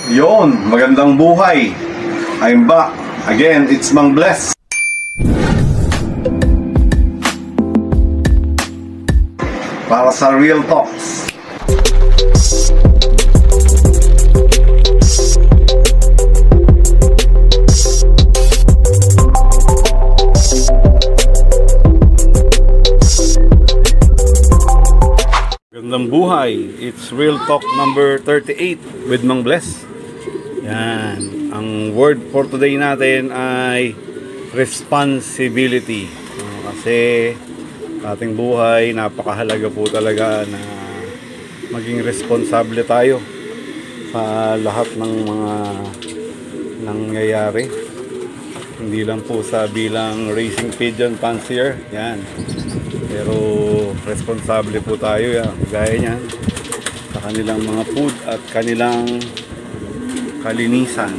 Yon, magandang buhay. I'm back. Again, it's Mang Bless. Para sa Real Talks. Magandang buhay. It's Real Talk number 38 with Mang Bless. Yan. Ang word for today natin ay responsibility. Kasi sa ating buhay, napakahalaga po talaga na maging responsable tayo sa lahat ng mga nangyayari. Hindi lang po sa bilang racing pigeon fancier. Yan. Pero responsable po tayo yan. Gaya niyan sa kanilang mga food at kanilang kalinisan.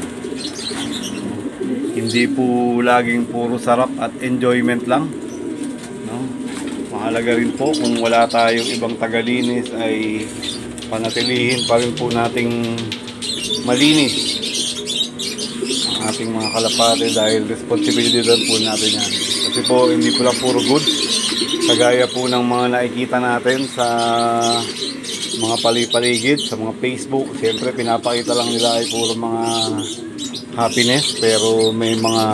Hindi po laging puro sarap at enjoyment lang, no? Mahalaga rin po kung wala tayong ibang tagalinis ay panatilihin pa rin po nating malinis ang ating mga kalapate dahil responsibility din po natin yan. Kasi po hindi po lang puro good, kagaya po ng mga nakikita natin sa mga palipaligid, sa mga Facebook. Siyempre pinapakita lang nila ay puro mga happiness, pero may mga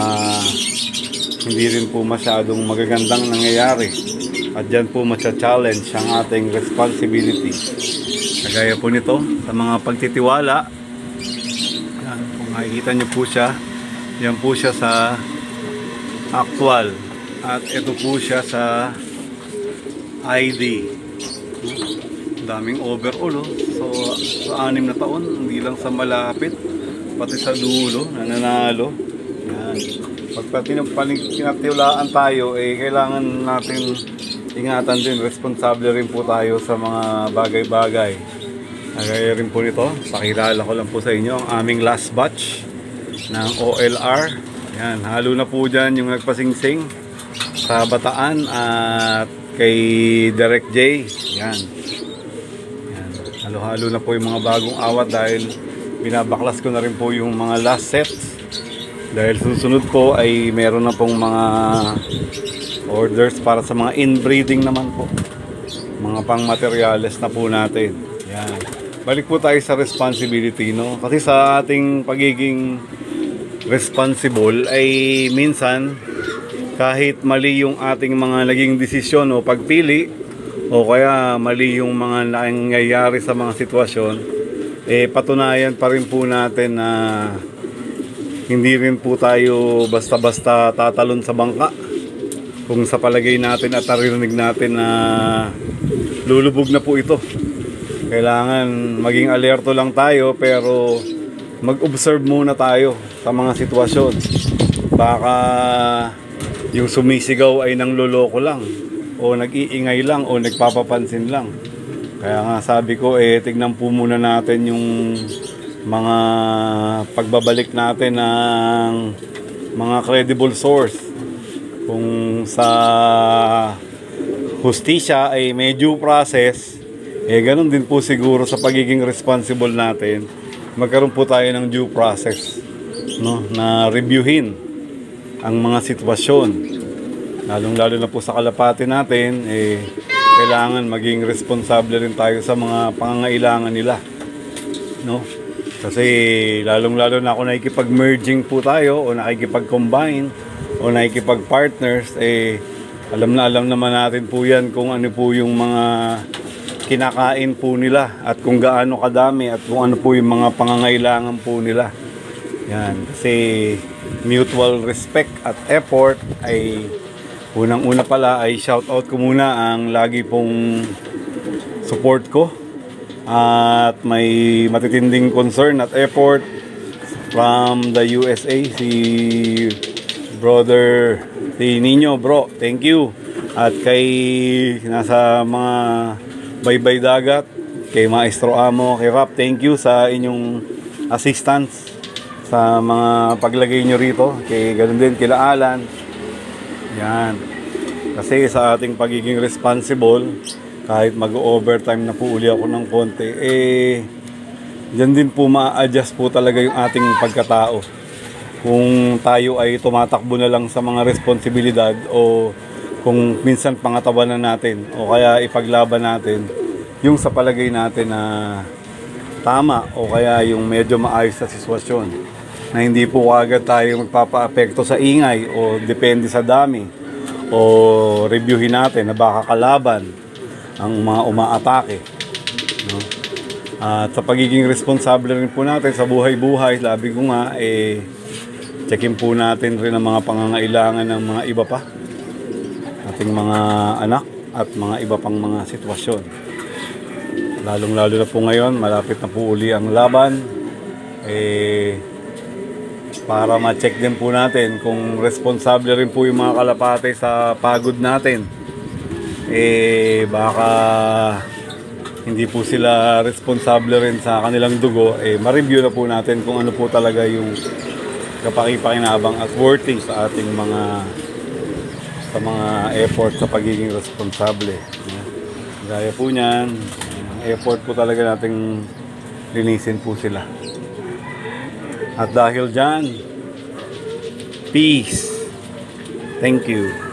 hindi rin po masyadong magagandang nangyayari. At dyan po matcha-challenge ang ating responsibility. Kagaya po nito sa mga pagtitiwala. Yan, kung makikita nyo po siya, yan po siya sa actual. At ito po siya sa ID. Daming overall, oh. So sa 6 na taon, hindi lang sa malapit, pati sa dulo nananalo. Yan. Pag pinatiwalaan tayo, kailangan natin ingatan din, responsable rin po tayo sa mga bagay-bagay. Kagaya rin po nito, pakilala ko lang po sa inyo ang aming last batch ng OLR. Yan, halo na po dyan yung nagpasingsing sa Bataan at kay Direct J. Yan. Halo-halo na po yung mga bagong awat dahil binabaklas ko na rin po yung mga last sets. Dahil susunod po ay meron na pong mga orders para sa mga inbreeding naman po. Mga pang materials na po natin. Yan. Balik po tayo sa responsibility, no? Kasi sa ating pagiging responsible ay minsan kahit mali yung ating mga naging desisyon o pagpili, o kaya mali yung mga nangyayari sa mga sitwasyon, patunayan pa rin po natin na hindi rin po tayo basta-basta tatalon sa bangka. Kung sa palagay natin at narinig natin na lulubog na po ito, kailangan maging alerto lang tayo, pero mag-observe muna tayo sa mga sitwasyon. Baka yung sumisigaw ay nangloloko lang, o nag-iingay lang, o nagpapapansin lang. Kaya nga sabi ko, tignan po muna natin yung mga pagbabalik natin ng mga credible source. Kung sa hustisya ay may due process, ganun din po siguro sa pagiging responsible natin. Magkaroon po tayo ng due process, no? Na reviewin ang mga sitwasyon. Lalong-lalo na po sa kalapate natin, kailangan maging responsable rin tayo sa mga pangangailangan nila, no? Kasi lalong-lalo na kung nakikipag-merging po tayo, o nakikipag-combine, o nakikipag-partners, alam naman natin po yan kung ano po yung mga kinakain po nila, at kung gaano kadami, at kung ano po yung mga pangangailangan po nila. Yan, kasi mutual respect at effort ay unang-una pala ay shoutout ko muna ang lagi pong support ko at may matitinding concern at effort from the USA, si brother, si Nino, bro, thank you. At kay nasa mga baybay dagat, kay Maestro Amo, kay Rap, thank you sa inyong assistance sa mga paglagay nyo rito. Kay ganun din kila Alan. Yan. Kasi sa ating pagiging responsible, kahit mag-overtime na po uli ako ng konti, Diyan din po ma-adjust po talaga yung ating pagkatao. Kung tayo ay tumatakbo na lang sa mga responsibilidad o kung minsan pangatawanan natin o kaya ipaglaban natin yung sa palagay natin na tama o kaya yung medyo maayos na sitwasyon na hindi po agad tayo magpapa-apekto sa ingay o depende sa dami o reviewin natin na baka kalaban ang mga umaatake, no? At sa pagiging responsable rin po natin sa buhay-buhay, labi ko nga, checkin po natin rin ang mga pangangailangan ng mga iba pa, ating mga anak at mga iba pang mga sitwasyon. Lalong-lalo na po ngayon, malapit na po uli ang laban, para ma-check din po natin kung responsable rin po yung mga kalapate sa pagod natin. Baka hindi po sila responsable rin sa kanilang dugo, ma-review na po natin kung ano po talaga yung kapaki-pakinabang at worthy sa ating mga effort sa pagiging responsable. Gaya po niyan, effort po talaga nating linisin po sila. At dahil dyan, peace. Thank you.